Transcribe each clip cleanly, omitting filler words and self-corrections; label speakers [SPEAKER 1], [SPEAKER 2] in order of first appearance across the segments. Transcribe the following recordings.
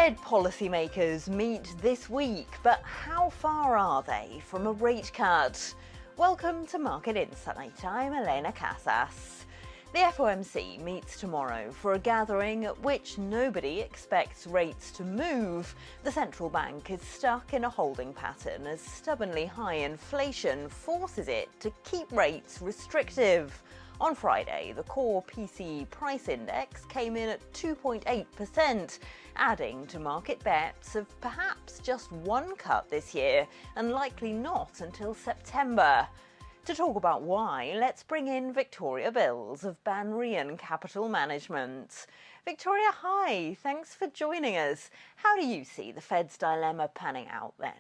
[SPEAKER 1] Fed policymakers meet this week, but how far are they from a rate cut? Welcome to Market Insight. I'm Elena Casas. The FOMC meets tomorrow for a gathering at which nobody expects rates to move. The central bank is stuck in a holding pattern as stubbornly high inflation forces it to keep rates restrictive. On Friday, the core PCE price index came in at 2.8%, adding to market bets of perhaps just one cut this year and likely not until September. To talk about why, let's bring in Victoria Bills of Banríon Capital Management. Victoria, hi, thanks for joining us. How do you see the Fed's dilemma panning out then?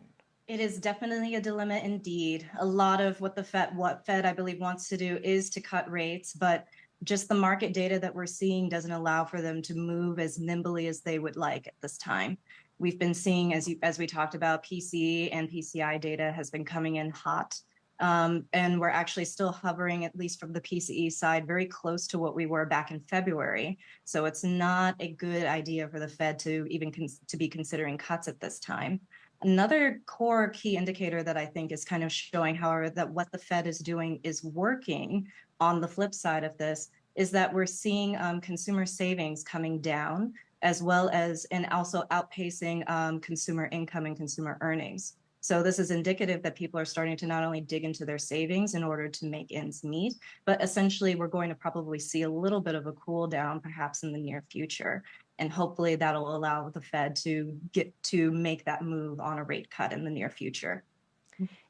[SPEAKER 2] It is definitely a dilemma indeed. A lot of what Fed, I believe, wants to do is to cut rates, but just the market data that we're seeing doesn't allow for them to move as nimbly as they would like at this time. We've been seeing, as we talked about, PCE and PCI data has been coming in hot. And we're actually still hovering, at least from the PCE side, very close to what we were back in February. So it's not a good idea for the Fed to even to be considering cuts at this time. Another core key indicator that I think is kind of showing, however, that what the Fed is doing is working on the flip side of this is that we're seeing consumer savings coming down, as well as and also outpacing consumer income and consumer earnings. So this is indicative that people are starting to not only dig into their savings in order to make ends meet, but essentially we're going to probably see a little bit of a cool down perhaps in the near future. And hopefully that'll allow the Fed to get to make that move on a rate cut in the near future.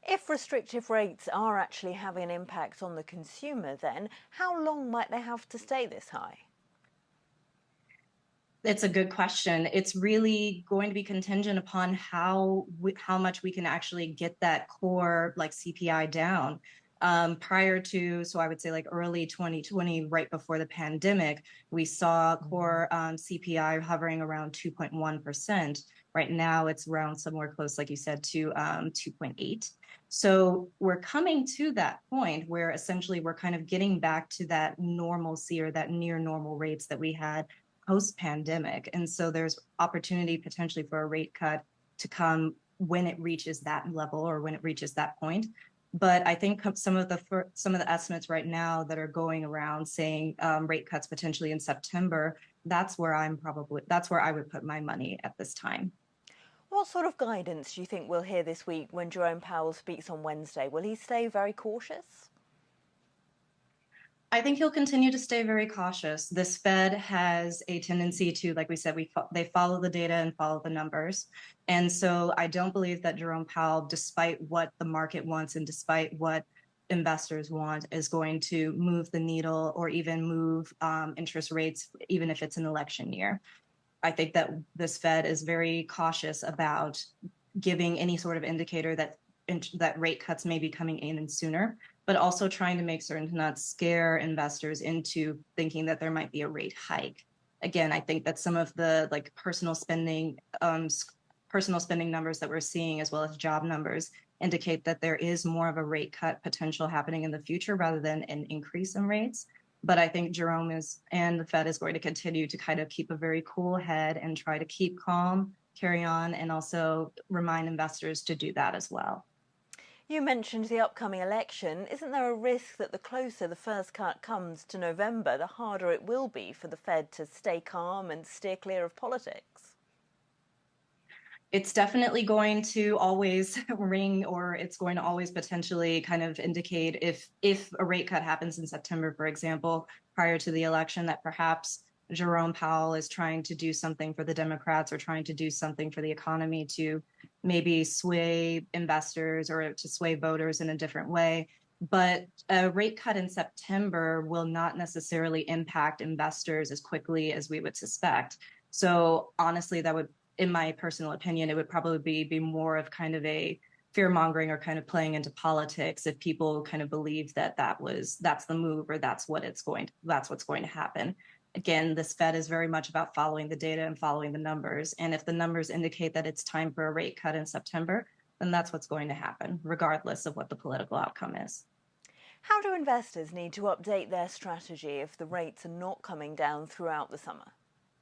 [SPEAKER 1] If restrictive rates are actually having an impact on the consumer, then how long might they have to stay this high?
[SPEAKER 2] It's a good question. It's really going to be contingent upon how much we can actually get that core like CPI down. Prior to, so I would say like early 2020, right before the pandemic, we saw core CPI hovering around 2.1%. Right now, it's around somewhere close, like you said, to 2.8. So we're coming to that point where essentially we're kind of getting back to that normalcy or that near normal rates that we had post-pandemic. And so there's opportunity potentially for a rate cut to come when it reaches that level or when it reaches that point. But I think some of the estimates right now that are going around saying rate cuts potentially in September, that's where I would put my money at this time.
[SPEAKER 1] What sort of guidance do you think we'll hear this week when Jerome Powell speaks on Wednesday? Will he stay very cautious?
[SPEAKER 2] I think he'll continue to stay very cautious. This Fed has a tendency to, like we said, they follow the data and follow the numbers. And so I don't believe that Jerome Powell, despite what the market wants and despite what investors want, is going to move the needle or even move interest rates, even if it's an election year. I think that this Fed is very cautious about giving any sort of indicator that rate cuts may be coming in sooner, but also trying to make certain to not scare investors into thinking that there might be a rate hike. Again, I think that some of the like personal spending numbers that we're seeing, as well as job numbers, indicate that there is more of a rate cut potential happening in the future rather than an increase in rates. But I think Jerome and the Fed is going to continue to kind of keep a very cool head and try to keep calm, carry on, and also remind investors to do that as well.
[SPEAKER 1] You mentioned the upcoming election. Isn't there a risk that the closer the first cut comes to November, the harder it will be for the Fed to stay calm and steer clear of politics?
[SPEAKER 2] It's definitely going to always ring, or it's going to always potentially kind of indicate if a rate cut happens in September, for example, prior to the election, that perhaps Jerome Powell is trying to do something for the Democrats or trying to do something for the economy to maybe sway investors or to sway voters in a different way. But a rate cut in September will not necessarily impact investors as quickly as we would suspect. So honestly, that would, in my personal opinion, it would probably be more of kind of a fear mongering or kind of playing into politics if people kind of believe that that's the move or that's what's going to happen. Again, this Fed is very much about following the data and following the numbers. And if the numbers indicate that it's time for a rate cut in September, then that's what's going to happen, regardless of what the political outcome is.
[SPEAKER 1] How do investors need to update their strategy if the rates are not coming down throughout the summer?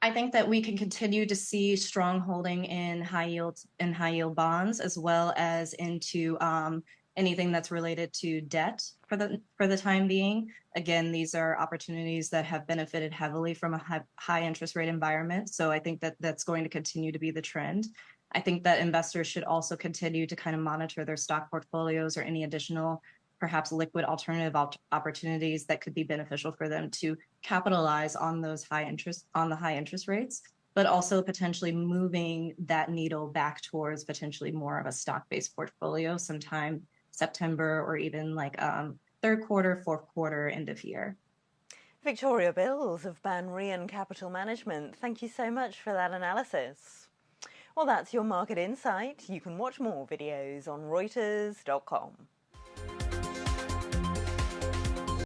[SPEAKER 2] I think that we can continue to see strong holding in high yield bonds, as well as into anything that's related to debt for the time being. Again, these are opportunities that have benefited heavily from a high interest rate environment. So I think that that's going to continue to be the trend. I think that investors should also continue to kind of monitor their stock portfolios or any additional perhaps liquid alternative opportunities that could be beneficial for them to capitalize on those high interest rates, but also potentially moving that needle back towards potentially more of a stock-based portfolio sometime September or even like third quarter, fourth quarter, end of year.
[SPEAKER 1] Victoria Bills of Banríon Capital Management, thank you so much for that analysis. Well, that's your market insight. You can watch more videos on Reuters.com.